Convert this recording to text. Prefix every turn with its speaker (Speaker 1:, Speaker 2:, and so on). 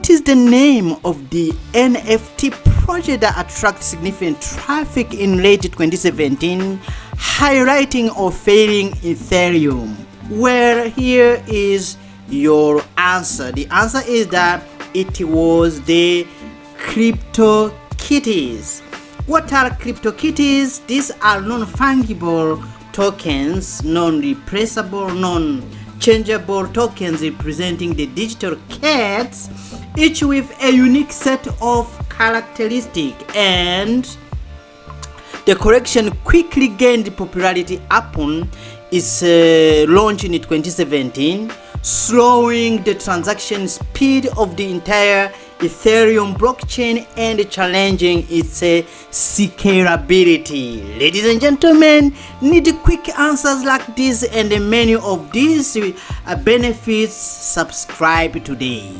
Speaker 1: What is the name of the NFT project that attracted significant traffic in late 2017, highlighting or failing Ethereum? Well, here is your answer. The answer is that it was the Cryptokitties. What are Cryptokitties? These are non-fungible tokens, non-replaceable, non-changeable tokens representing the digital cats, each with a unique set of characteristics, and the collection quickly gained popularity upon its launch in 2017, slowing the transaction speed of the entire Ethereum blockchain and challenging its scalability. Ladies and gentlemen, need quick answers like this and many of these benefits? Subscribe today.